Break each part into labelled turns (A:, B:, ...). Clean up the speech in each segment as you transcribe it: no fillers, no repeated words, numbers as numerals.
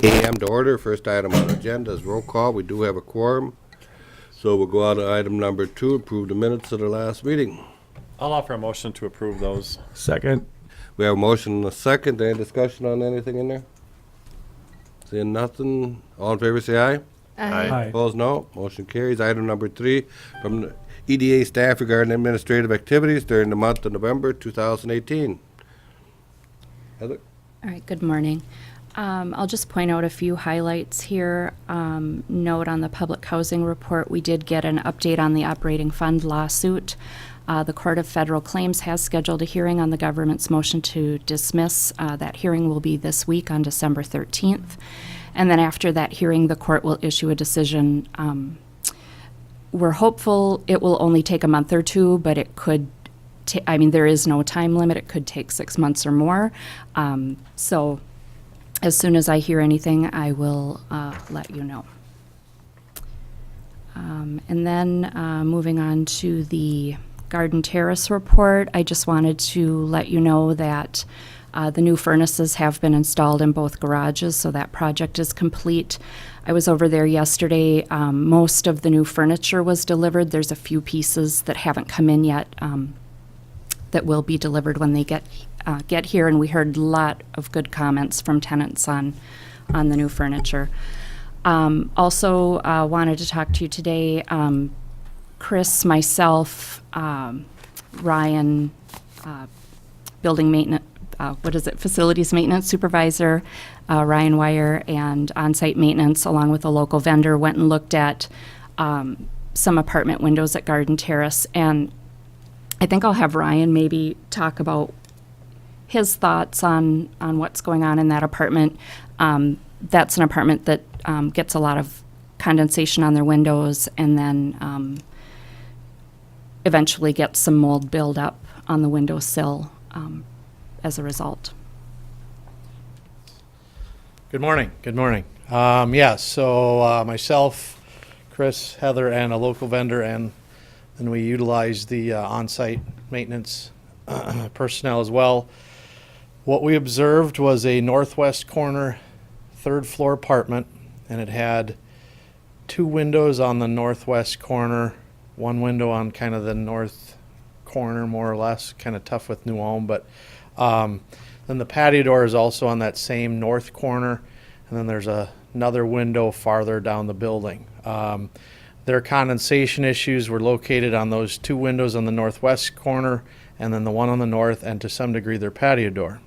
A: a.m. to order. First item on the agenda is roll call. We do have a quorum. So we'll go on to item number 2, approve the minutes of the last meeting.
B: I'll offer a motion to approve those.
C: Second.
A: We have a motion and a second. Any discussion on anything in there? Seeing nothing. All in favor, say aye.
C: Aye.
A: Opposed, no. Motion carries. Item number 3, from the EDA staff regarding administrative activities during the month of November 2018. Heather?
D: All right, good morning. I'll just point out a few highlights here. Note on the public housing report, we did get an update on the operating fund lawsuit. The Court of Federal Claims has scheduled a hearing on the government's motion to dismiss. That hearing will be this week on December 13th. And then after that hearing, the court will issue a decision. We're hopeful it will only take a month or two, but it could there is no time limit. It could take 6 months or more. So as soon as I hear anything, I will let you know. And then moving on to the Garden Terrace report, I just wanted to let you know that the new furnaces have been installed in both garages, so that project is complete. I was over there yesterday. Most of the new furniture was delivered. There's a few pieces that haven't come in yet that will be delivered when they get here, and we heard a lot of good comments from tenants on the new furniture. Also wanted to talk to you today. Chris, myself, Ryan, building maintenance, facilities maintenance supervisor, Ryan Wire, and on-site maintenance, along with a local vendor, went and looked at some apartment windows at Garden Terrace. And I think I'll have Ryan maybe talk about his thoughts on what's going on in that apartment. That's an apartment that gets a lot of condensation on their windows, and then eventually gets some mold buildup on the windowsill as a result.
E: Good morning. Good morning. So myself, Chris, Heather, and a local vendor, and then we utilized the on-site maintenance personnel as well. What we observed was a northwest corner, third floor apartment, and it had 2 windows on the northwest corner, 1 window on kind of the north corner, more or less, kind of tough with new home, but then the patio door is also on that same north corner, and then there's another window farther down the building. Their condensation issues were located on those 2 windows on the northwest corner, and then the one on the north, and to some degree their patio door.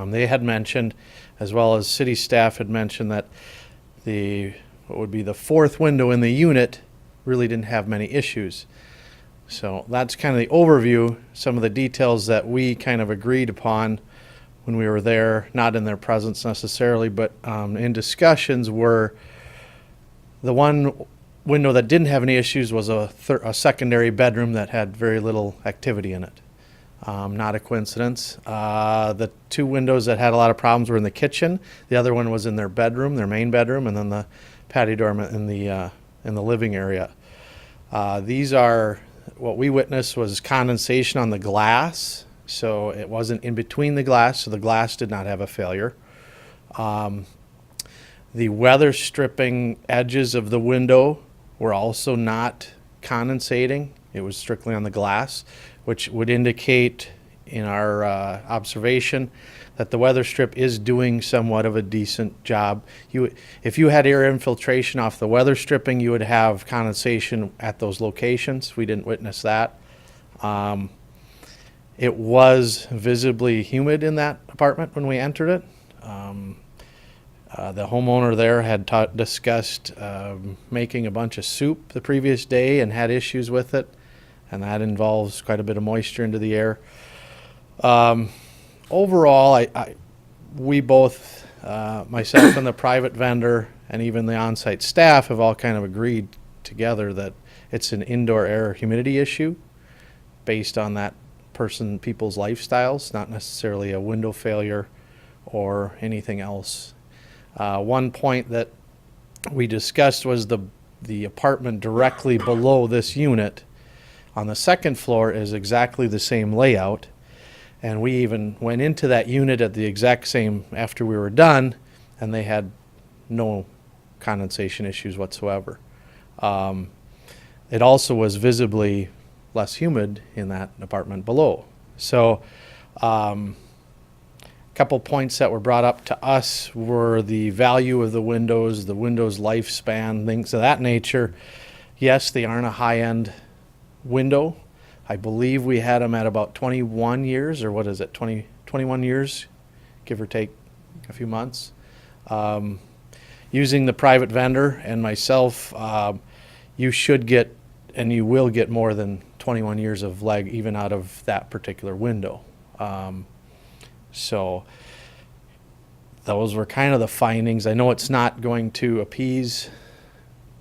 E: They had mentioned, as well as city staff had mentioned, that what would be the 4th window in the unit really didn't have many issues. So that's kind of the overview, some of the details that we kind of agreed upon when we were there, not in their presence necessarily, but in discussions were the one window that didn't have any issues was a secondary bedroom that had very little activity in it. Not a coincidence. The 2 windows that had a lot of problems were in the kitchen. The other one was in their bedroom, their main bedroom, and then the patio door in the living area. These are, what we witnessed was condensation on the glass, so it wasn't in between the glass, so the glass did not have a failure. The weather stripping edges of the window were also not condensating. It was strictly on the glass, which would indicate in our observation that the weather strip is doing somewhat of a decent job. If you had air infiltration off the weather stripping, you would have condensation at those locations. We didn't witness that. It was visibly humid in that apartment when we entered it. The homeowner there had discussed making a bunch of soup the previous day and had issues with it, and that involves quite a bit of moisture into the air. Overall, we both, myself and the private vendor and even the on-site staff, have all kind of agreed together that it's an indoor air humidity issue based on that people's lifestyles, not necessarily a window failure or anything else. One point that we discussed was the apartment directly below this unit on the 2nd floor is exactly the same layout, and we even went into that unit at the exact same after we were done, and they had no condensation issues whatsoever. It also was visibly less humid in that apartment below. So, couple points that were brought up to us were the value of the windows lifespan, things of that nature. Yes, they aren't a high-end window. I believe we had them at about 21 years, or what is it, 21 years, give or take a few months. Using the private vendor and myself, you should get, and you will get more than 21 years of leg even out of that particular window. So those were kind of the findings. I know it's not going to appease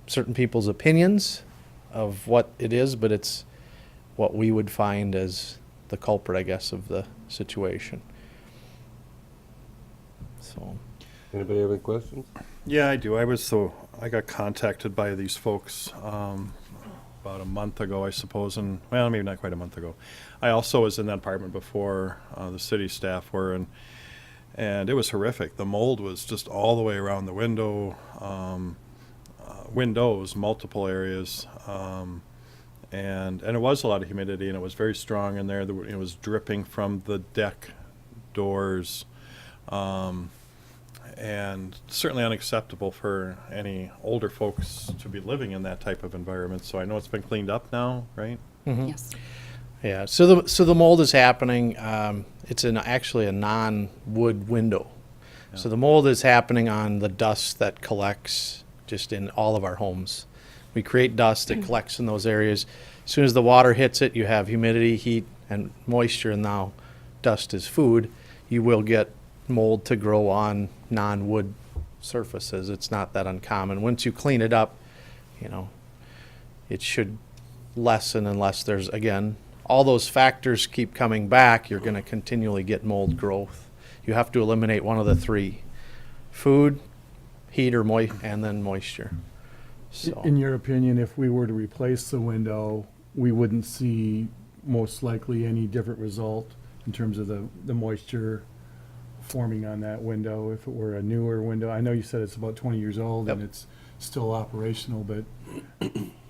E: certain people's opinions of what it is, but it's what we would find as the culprit, I guess, of the situation. So,
A: Anybody have any questions?
B: Yeah, I do. I got contacted by these folks about a month ago, I suppose, and well, maybe not quite a month ago. I also was in that apartment before the city staff were, and it was horrific. The mold was just all the way around the windows, multiple areas, and it was a lot of humidity, and it was very strong in there. It was dripping from the deck doors. And certainly unacceptable for any older folks to be living in that type of environment. So I know it's been cleaned up now, right?
D: Yes.
E: yeah, so the mold is happening. It's actually a non-wood window. So the mold is happening on the dust that collects just in all of our homes. We create dust that collects in those areas. As soon as the water hits it, you have humidity, heat, and moisture, and now dust is food. You will get mold to grow on non-wood surfaces. It's not that uncommon. Once you clean it up, it should lessen unless there's, again, all those factors keep coming back. You're going to continually get mold growth. You have to eliminate one of the three: food, heat, or and then moisture. So,
C: In your opinion, if we were to replace the window, we wouldn't see most likely any different result in terms of the moisture forming on that window if it were a newer window? I know you said it's about 20 years old and
E: Yep.
C: it's still operational, but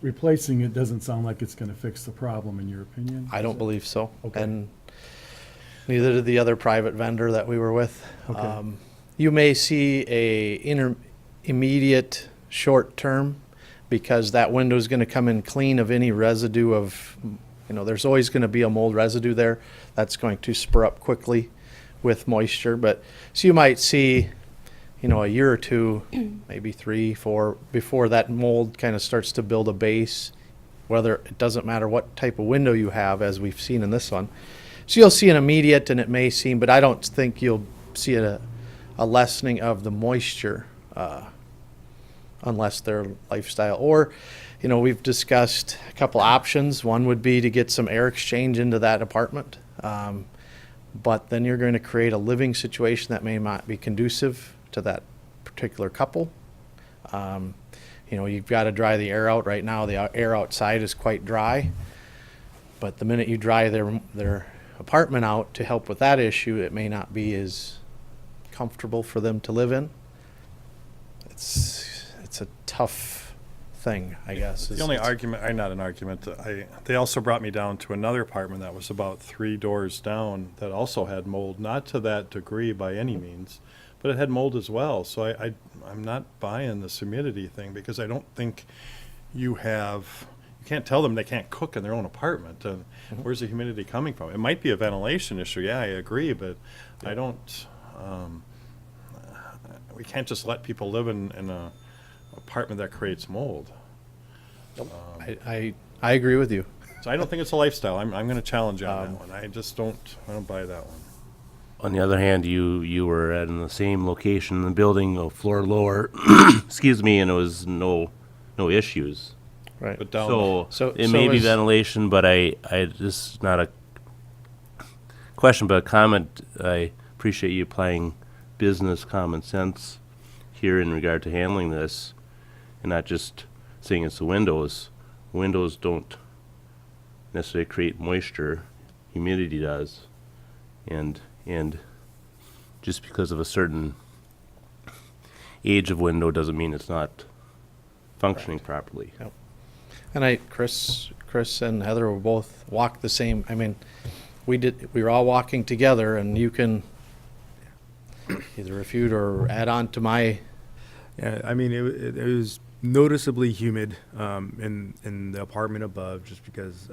C: replacing it doesn't sound like it's going to fix the problem, in your opinion?
E: I don't believe so.
C: Okay.
E: And neither did the other private vendor that we were with.
C: Okay.
E: You may see a immediate short term, because that window is going to come in clean of any residue of, there's always going to be a mold residue there. That's going to spur up quickly with moisture. But so you might see, a year or two, maybe 3, 4, before that mold kind of starts to build a base, whether it doesn't matter what type of window you have, as we've seen in this one. So you'll see an immediate, and it may seem, but I don't think you'll see a lessening of the moisture unless their lifestyle. Or, we've discussed a couple options. One would be to get some air exchange into that apartment. But then you're going to create a living situation that may not be conducive to that particular couple. You've got to dry the air out. Right now, the air outside is quite dry. But the minute you dry their apartment out to help with that issue, it may not be as comfortable for them to live in. It's a tough thing, I guess.
B: The only argument, not an argument, they also brought me down to another apartment that was about 3 doors down that also had mold, not to that degree by any means, but it had mold as well. So I'm not buying this humidity thing, because I don't think you can't tell them they can't cook in their own apartment. And where's the humidity coming from? It might be a ventilation issue, yeah, I agree, but I don't, we can't just let people live in a apartment that creates mold.
E: I agree with you.
B: So I don't think it's a lifestyle. I'm going to challenge you on that one. I don't buy that one.
F: On the other hand, you were in the same location in the building, a floor lower, excuse me, and it was no issues.
E: Right.
B: But down
F: So it
E: so
F: may be
E: is-
F: ventilation, but I this is not a question, but a comment. I appreciate you applying business common sense here in regard to handling this, and not just saying it's the windows. Windows don't necessarily create moisture, humidity does, and just because of a certain age of window doesn't mean it's not functioning properly.
E: And Chris and Heather were both walked the same, I mean, we were all walking together, and you can either refute or add on to my,
G: Yeah, I mean, it was noticeably humid in the apartment above, just because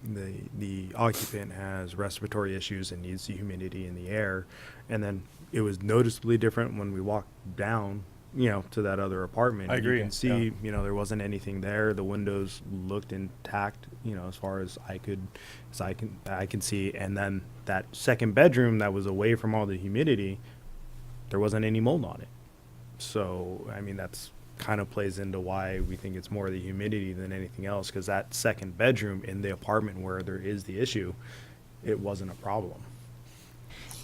G: the occupant has respiratory issues and needs the humidity in the air. And then it was noticeably different when we walked down, to that other apartment.
B: I agree,
G: You can see, there wasn't anything there. The windows looked intact, as far as I can see. And then that second bedroom that was away from all the humidity, there wasn't any mold on it. So, I mean, that's kind of plays into why we think it's more the humidity than anything else, because that second bedroom in the apartment where there is the issue, it wasn't a problem.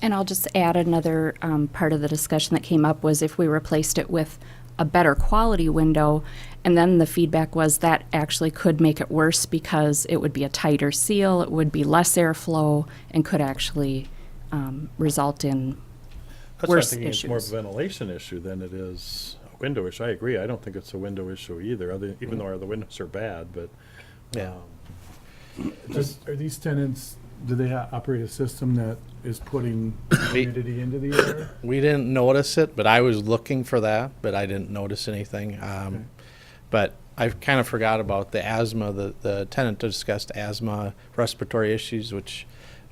D: And I'll just add another part of the discussion that came up was if we replaced it with a better quality window, and then the feedback was that actually could make it worse because it would be a tighter seal, it would be less airflow, and could actually result in
B: That's why I
D: worse
B: think it's more of a
D: issues.
B: ventilation issue than it is a window issue. I agree. I don't think it's a window issue either, even though the windows are bad, but.
E: yeah.
C: Are these tenants, do they operate a system that is putting
E: We-
C: humidity into the air?
E: We didn't notice it, but I was looking for that, but I didn't notice anything. But I kind of forgot about the asthma. The tenant discussed asthma, respiratory issues, which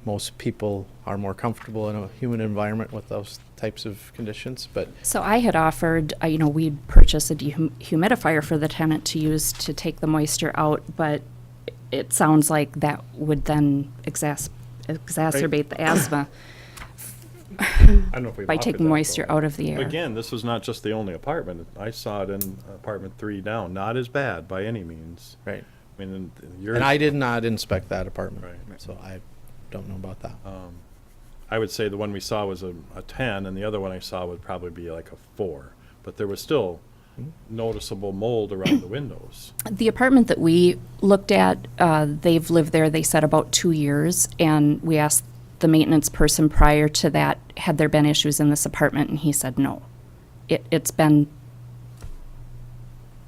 E: most people are more comfortable in a humid environment with those types of conditions. But
D: So I had offered, we'd purchase a dehumidifier for the tenant to use to take the moisture out, but it sounds like that would then exacerbate the asthma
B: I don't know if we've
D: by
B: offered
D: taking
B: that,
D: moisture
B: though.
D: out of the air.
B: Again, this was not just the only apartment. I saw it in apartment 3 down. Not as bad by any means.
E: right,
B: I mean, yours.
E: and I did not inspect that apartment,
B: Right.
E: so I don't know about that.
B: I would say the one we saw was a 10, and the other one I saw would probably be like a 4. But there was still noticeable mold around the windows.
D: The apartment that we looked at, they've lived there, they said, about 2 years, and we asked the maintenance person prior to that, had there been issues in this apartment, and he said no. It's been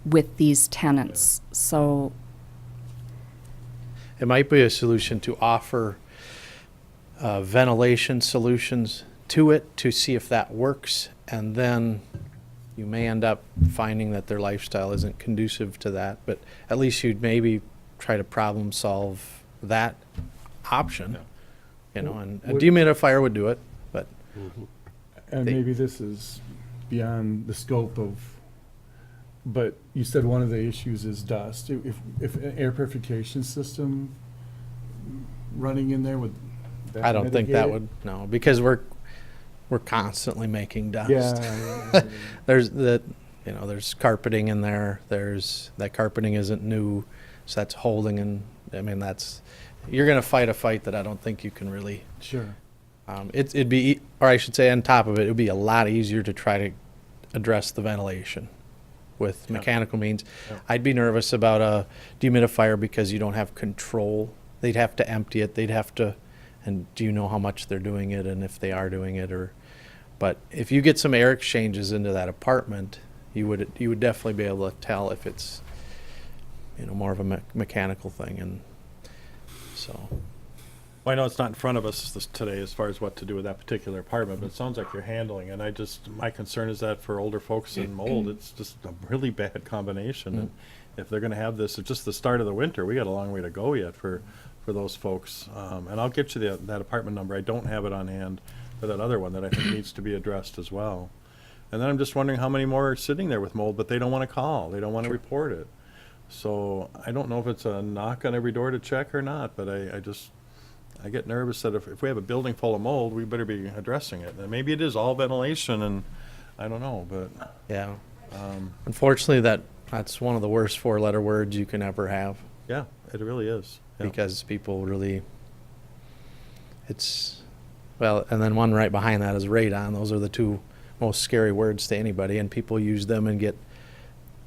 D: with these tenants, so
E: It might be a solution to offer ventilation solutions to it to see if that works, and then you may end up finding that their lifestyle isn't conducive to that, but at least you'd maybe try to problem solve that option, and a
C: Would-
E: dehumidifier would do it, but
C: And
E: They-
C: maybe this is beyond the scope of, but you said one of the issues is dust. If an air purification system running in there, would that
E: I don't think
C: mitigate
E: that
C: it?
E: would, no, because we're constantly making dust.
C: Yeah.
E: There's carpeting in there. That carpeting isn't new, so that's holding, and I mean, you're gonna fight a fight that I don't think you can really.
C: Sure.
E: It'd be, or I should say, on top of it, it'd be a lot easier to try to address the ventilation with
B: Yeah.
E: mechanical means.
B: Yeah.
E: I'd be nervous about a dehumidifier because you don't have control. They'd have to empty it. And do you know how much they're doing it, and if they are doing it, but if you get some air exchanges into that apartment, you would definitely be able to tell if it's, more of a mechanical thing, and so.
B: Well, I know it's not in front of us today as far as what to do with that particular apartment, but it sounds like you're handling it. My concern is that for older folks and mold, it's just a really bad combination. And if they're gonna have this, it's just the start of the winter. We got a long way to go yet for those folks. And I'll get you that apartment number. I don't have it on hand for that other one that I think needs to be addressed as well. And then I'm just wondering how many more are sitting there with mold, but they don't wanna call. They don't wanna report it. So I don't know if it's a knock on every door to check or not, but I get nervous that if we have a building full of mold, we better be addressing it. And maybe it is all ventilation, and I don't know, but
E: Yeah. Unfortunately, that's one of the worst 4-letter words you can ever have,
B: yeah, it really is. Yeah.
E: because people really, and then one right behind that is radon. Those are the two most scary words to anybody, and people use them and get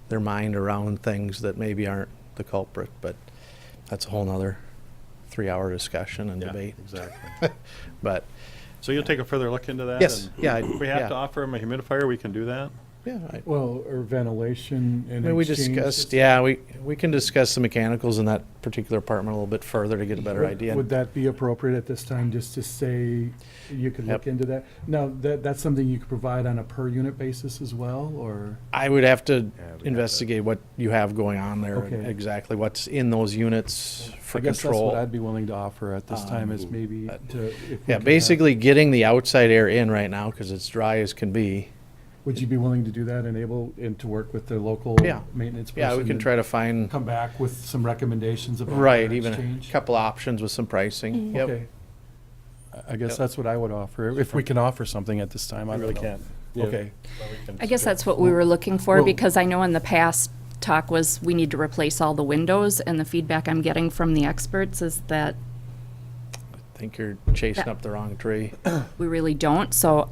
E: their mind around things that maybe aren't the culprit, but that's a whole nother 3-hour discussion and
B: Yeah,
E: debate.
B: exactly.
E: But
B: So you'll take a further look into that?
E: yes,
B: and
E: yeah,
B: If we have
E: yeah.
B: to offer them a humidifier, we can do that?
E: Yeah,
C: Well, or ventilation and
E: I mean, we
C: exchange
E: discussed,
C: system?
E: yeah, we can discuss the mechanicals in that particular apartment a little bit further to get a better
C: Would-
E: idea.
C: Would that be appropriate at this time, just to say you could look
E: Yep.
C: into that? Now, that's something you could provide on a per unit basis as well, or?
E: I would have to
G: we'd have to-
E: investigate what you have going on there,
C: Okay.
E: exactly what's in those units for
C: I guess that's
E: control.
C: what I'd be willing to offer at this time, is maybe to. if we
E: Yeah,
C: could have-
E: basically getting the outside air in right now, because it's dry as can be.
C: Would you be willing to do that and to work with the local
E: Yeah.
C: maintenance person?
E: Yeah, we can
C: and
E: try to find,
C: come back with some recommendations about
E: right,
C: air
E: even a
C: exchange?
E: couple options with some pricing. Yep.
C: Okay. I guess
E: Yep.
C: that's what I would offer, if we can offer something at this time.
B: I
C: don't
B: really
C: know.
B: can't.
C: Okay.
D: I guess that's what we were looking for,
C: Well-
D: because I know in the past, talk was we need to replace all the windows, and the feedback I'm getting from the experts is that
E: I think you're chasing up the wrong tree.
D: we really don't, so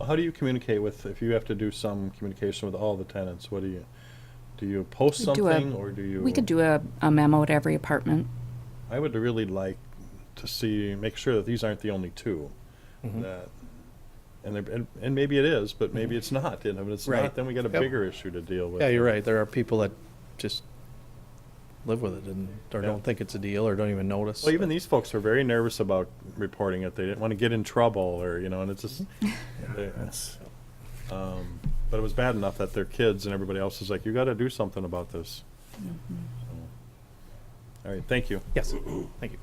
B: How do you communicate with, if you have to do some communication with all the tenants, what do you post
D: We do a-
B: something, or do you?
D: we could do a memo to every apartment.
B: I would really like to see, make sure that these aren't the only two.
E: Mhm.
B: That, and maybe it is, but maybe it's not, and if it's
E: Right.
B: not, then we got a
E: Yep.
B: bigger issue to deal with.
E: Yeah, you're right. There are people that just live with it and, or
B: Yeah.
E: don't think it's a deal or don't even notice.
B: Well, even these folks are very nervous about reporting it. They didn't want to get in trouble, or, and it's just, they-
C: That's,
B: but it was bad enough that their kids and everybody else is like, you got to do something about this. So, all right, thank you.
E: Yes, thank you.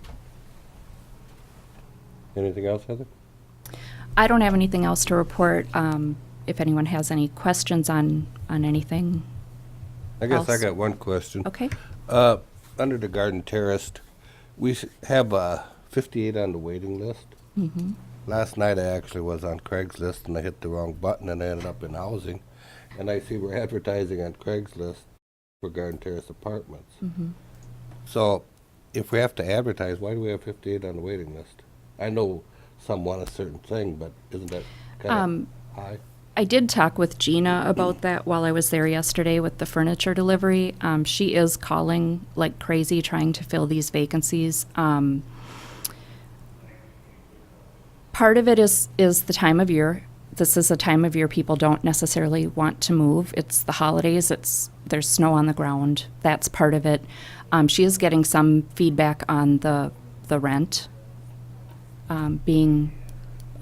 A: Anything else, Heather?
D: I don't have anything else to report. If anyone has any questions on anything,
A: I guess I
D: Else?
A: got one question.
D: okay?
A: Under the garden terrace, we have 58 on the waiting list.
D: Mm-hmm.
A: Last night I actually was on Craigslist and I hit the wrong button and I ended up in housing. And I see we're advertising on Craigslist for garden terrace apartments.
D: Mm-hmm.
A: So if we have to advertise, why do we have 58 on the waiting list? I know some want a certain thing, but isn't that kind of high?
D: I did talk with Gina about that while I was there yesterday with the furniture delivery. She is calling like crazy, trying to fill these vacancies. Part of it is the time of year. This is a time of year people don't necessarily want to move. It's the holidays. There's snow on the ground. That's part of it. She is getting some feedback on the rent being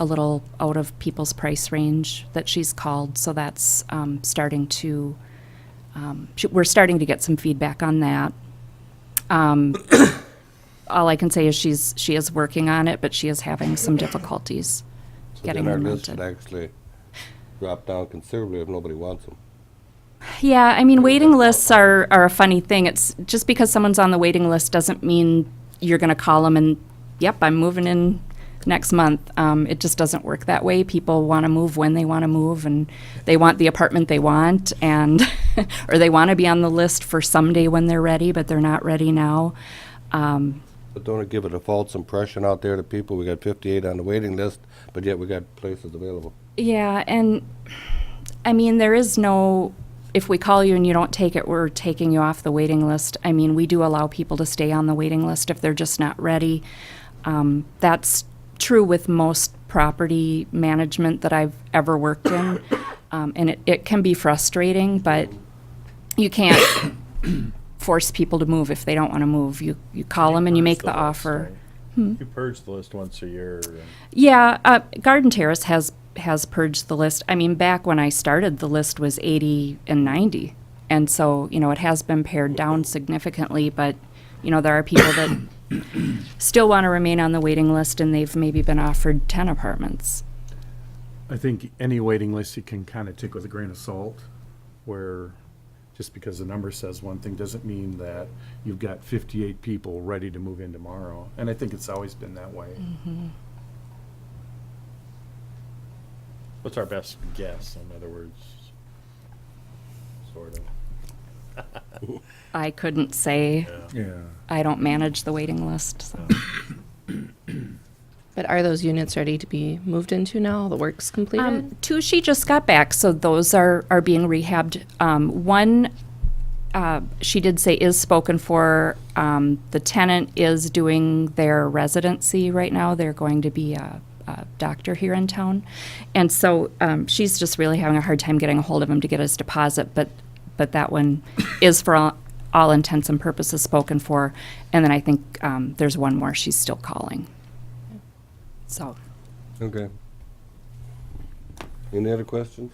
D: a little out of people's price range that she's called. So that's starting to. We're starting to get some feedback on that. All I can say is she is working on it, but she is having some difficulties
A: So
D: getting
A: then our
D: them
A: list would
D: rented.
A: actually drop down considerably if nobody wants them.
D: Yeah, I mean, waiting lists are a funny thing. It's just because someone's on the waiting list doesn't mean you're going to call them and, yep, I'm moving in next month. It just doesn't work that way. People want to move when they want to move, and they want the apartment they want, and or they want to be on the list for someday when they're ready, but they're not ready now.
A: But don't it give it a false impression out there to people? We got 58 on the waiting list, but yet we got places available.
D: Yeah, and I mean, there is no, if we call you and you don't take it, we're taking you off the waiting list. I mean, we do allow people to stay on the waiting list if they're just not ready. That's true with most property management that I've ever worked in. And it can be frustrating, but you can't force people to move if they don't want to move. You call them and you make the offer.
B: You purge the list once a year.
D: Yeah, Garden Terrace has purged the list. I mean, back when I started, the list was 80 and 90. And so, it has been pared down significantly, but, there are people that still want to remain on the waiting list, and they've maybe been offered 10 apartments.
C: I think any waiting list you can kind of take with a grain of salt, where just because the number says one thing doesn't mean that you've got 58 people ready to move in tomorrow. And I think it's always been that way.
B: What's our best guess, in other words? Sort of.
D: I couldn't say.
C: Yeah.
D: I don't manage the waiting list. So.
H: But are those units ready to be moved into now? The work's completed?
D: Two she just got back, so those are being rehabbed. One, she did say is spoken for. The tenant is doing their residency right now. They're going to be a doctor here in town. And so she's just really having a hard time getting a hold of him to get his deposit, but that one is for all intents and purposes spoken for. And then I think there's one more she's still calling. So,
A: Okay. Any other questions?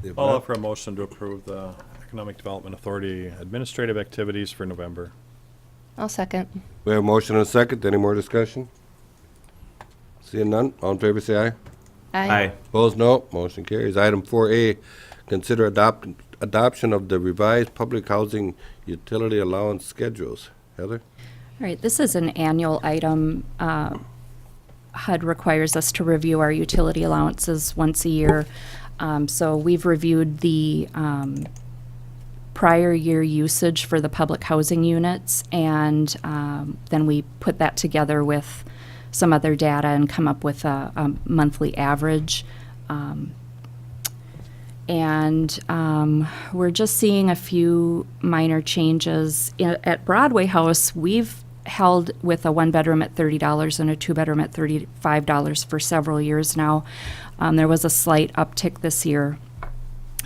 A: If
B: I'll
A: not,
B: offer a motion to approve the Economic Development Authority administrative activities for November.
H: I'll second.
A: We have a motion and a second. Any more discussion? Seeing none, all in favor say aye.
F: Aye.
A: Opposed, no. Motion carries. Item 4A, consider adoption of the revised public housing utility allowance schedules. Heather?
D: all right, this is an annual item. HUD requires us to review our utility allowances once a year. So we've reviewed the prior year usage for the public housing units, and then we put that together with some other data and come up with a monthly average. And we're just seeing a few minor changes. At Broadway House, we've held with a one-bedroom at $30 and a two-bedroom at $35 for several years now. There was a slight uptick this year.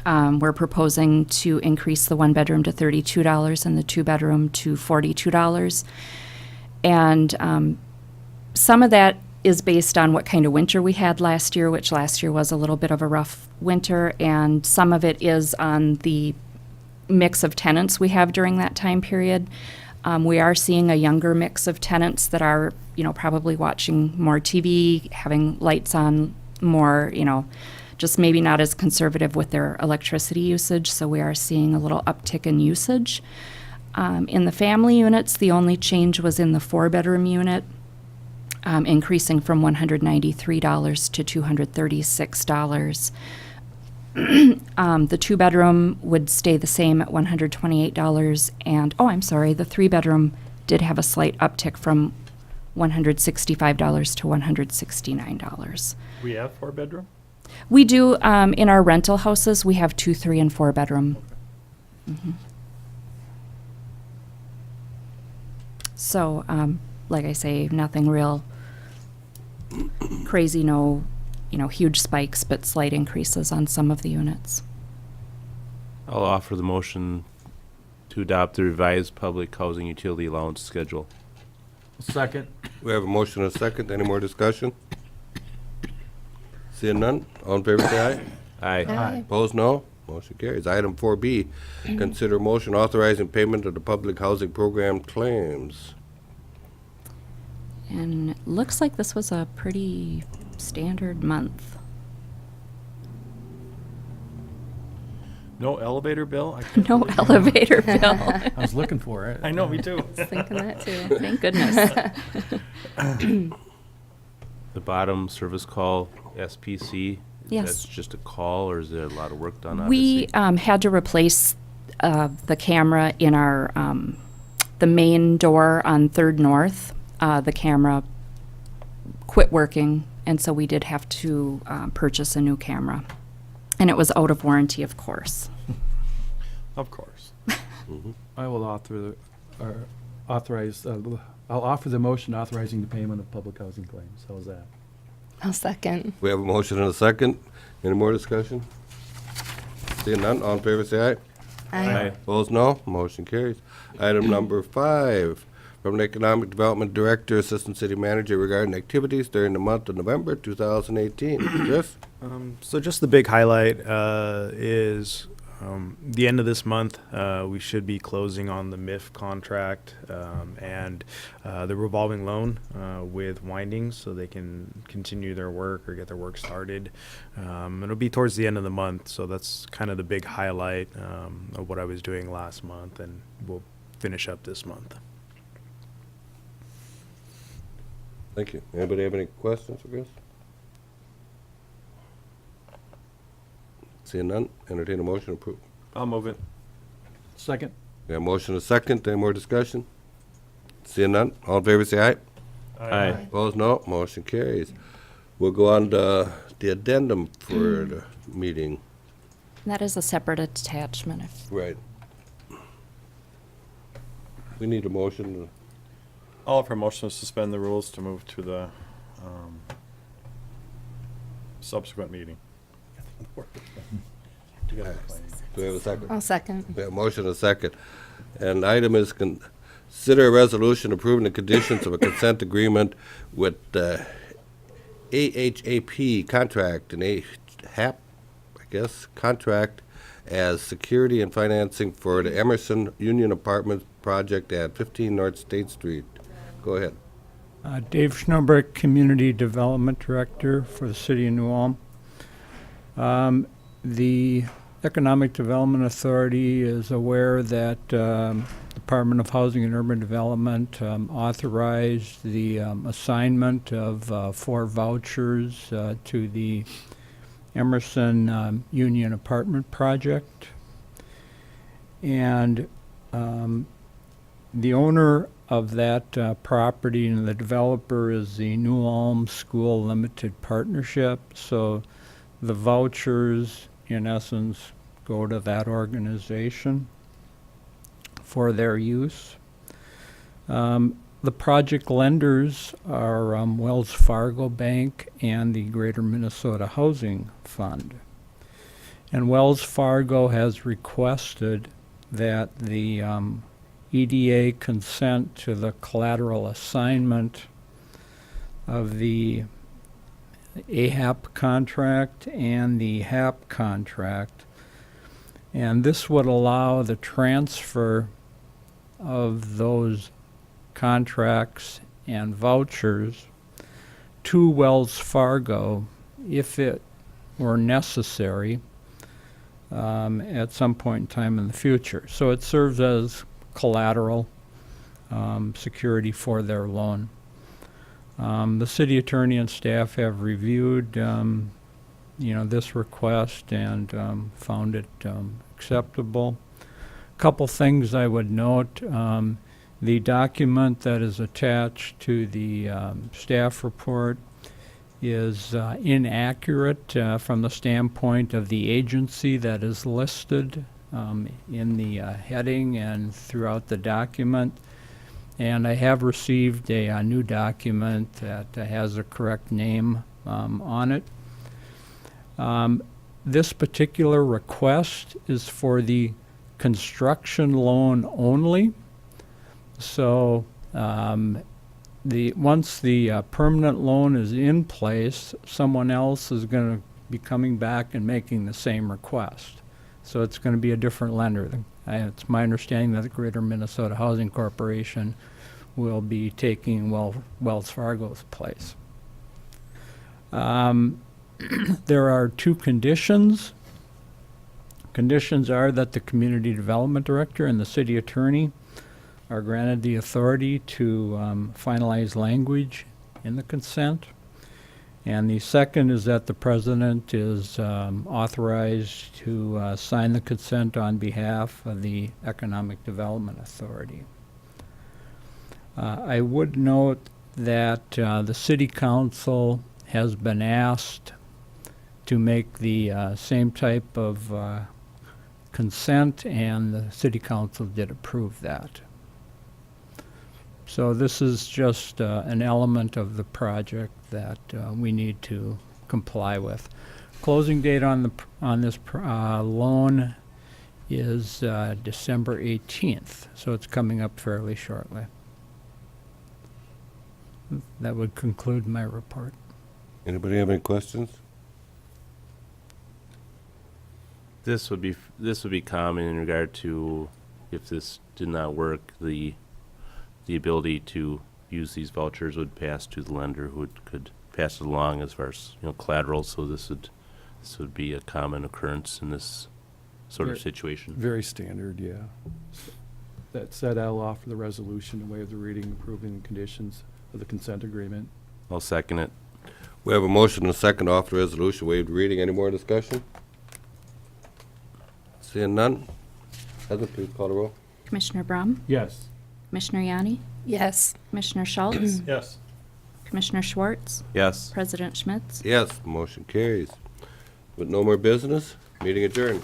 D: We're proposing to increase the one-bedroom to $32 and the two-bedroom to $42. And some of that is based on what kind of winter we had last year, which last year was a little bit of a rough winter, and some of it is on the mix of tenants we have during that time period. We are seeing a younger mix of tenants that are, probably watching more TV, having lights on more, just maybe not as conservative with their electricity usage, so we are seeing a little uptick in usage. In the family units, the only change was in the four-bedroom unit, increasing from $193 to $236. The two-bedroom would stay the same at $128, and, the three-bedroom did have a slight uptick from $165 to $169.
B: We have four-bedroom?
D: We do, in our rental houses, we have 2, 3, and 4-bedroom. So, like I say, nothing real crazy, no, huge spikes, but slight increases on some of the units.
F: I'll offer the motion to adopt the revised public housing utility allowance schedule.
C: Second.
A: We have a motion and a second. Any more discussion? Seeing none, all in favor say aye.
F: Aye.
A: Opposed, no. Motion carries. Item 4B, consider motion authorizing payment of the public housing program claims.
D: And it looks like this was a pretty standard month.
B: No elevator bill? I can't
D: No
B: believe-
D: elevator bill.
C: I was looking for it.
B: I know, me too.
H: I was thinking that too.
D: Thank goodness.
F: The bottom service call, SPC,
D: Yes.
F: that's just a call, or is there a lot of work done on
D: We
F: it?
D: had to replace the camera in our the main door on 3rd North. The camera quit working, and so we did have to purchase a new camera. And it was out of warranty, of course.
B: Of course.
C: I will authorize, I'll offer the motion authorizing the payment of public housing claims. How's that?
H: I'll second.
A: We have a motion and a second. Any more discussion? Seeing none, all in favor say aye. Opposed, no. Motion carries. Item number 5, from the Economic Development Director, Assistant City Manager regarding activities during the month of November 2018. Chris?
G: So just the big highlight is the end of this month, we should be closing on the MIF contract and the revolving loan with Windings, so they can continue their work or get their work started. It'll be towards the end of the month, so that's kind of the big highlight of what I was doing last month, and we'll finish up this month.
A: Thank you. Anybody have any questions for Chris? Seeing none, entertain a motion to approve.
B: I'll move it.
C: Second.
A: We have a motion and a second. Any more discussion? Seeing none, all in favor say aye.
F: Aye.
A: Opposed, no. Motion carries. We'll go on to the addendum for the meeting.
D: That is a separate attachment. If
A: Right. We need a motion.
B: I'll offer a motion to suspend the rules to move to the subsequent meeting.
A: Do we have a second?
H: I'll second.
A: We have a motion and a second. And the item is consider a resolution approving the conditions of a consent agreement with AHAP contract and AHAP, I guess, contract as security and financing for the Emerson Union Apartments project at 15 North State Street. Go ahead.
I: Dave Schnurbeck, Community Development Director for the City of New Ulm. The Economic Development Authority is aware that Department of Housing and Urban Development authorized the assignment of 4 vouchers to the Emerson Union Apartment Project. And the owner of that property and the developer is the New Ulm School Limited Partnership. So the vouchers, in essence, go to that organization for their use. The project lenders are Wells Fargo Bank and the Greater Minnesota Housing Fund. And Wells Fargo has requested that the EDA consent to the collateral assignment of the AHAP contract and the HAP contract. And this would allow the transfer of those contracts and vouchers to Wells Fargo if it were necessary at some point in time in the future. So it serves as collateral security for their loan. The city attorney and staff have reviewed this request and found it acceptable. Couple things I would note. The document that is attached to the staff report is inaccurate from the standpoint of the agency that is listed in the heading and throughout the document. And I have received a new document that has a correct name on it. This particular request is for the construction loan only. So once the permanent loan is in place, someone else is going to be coming back and making the same request. So it's going to be a different lender. It's my understanding that the Greater Minnesota Housing Corporation will be taking Wells Fargo's place. There are 2 conditions. Conditions are that the Community Development Director and the City Attorney are granted the authority to finalize language in the consent. And the second is that the President is authorized to sign the consent on behalf of the Economic Development Authority. I would note that the City Council has been asked to make the same type of consent, and the City Council did approve that. So this is just an element of the project that we need to comply with. Closing date on this loan is December 18th, so it's coming up fairly shortly. That would conclude my report.
A: Anybody have any questions?
F: This would be common in regard to, if this did not work, the ability to use these vouchers would pass to the lender who could pass it along as far as collateral. So this would be a common occurrence in this sort of situation.
C: Very standard, yeah. That said, I'll offer the resolution to waive the reading, approving the conditions of the consent agreement.
F: I'll second it.
A: We have a motion and a second off the resolution, waived reading. Any more discussion? Seeing none. Heather, please call the roll.
D: Commissioner Brum,
C: Yes.
D: Commissioner Yanni,
H: Yes.
D: Commissioner Schultz,
B: Yes.
D: Commissioner Schwartz,
F: Yes.
D: President Schmitz.
A: Yes, motion carries. With no more business, meeting adjourned.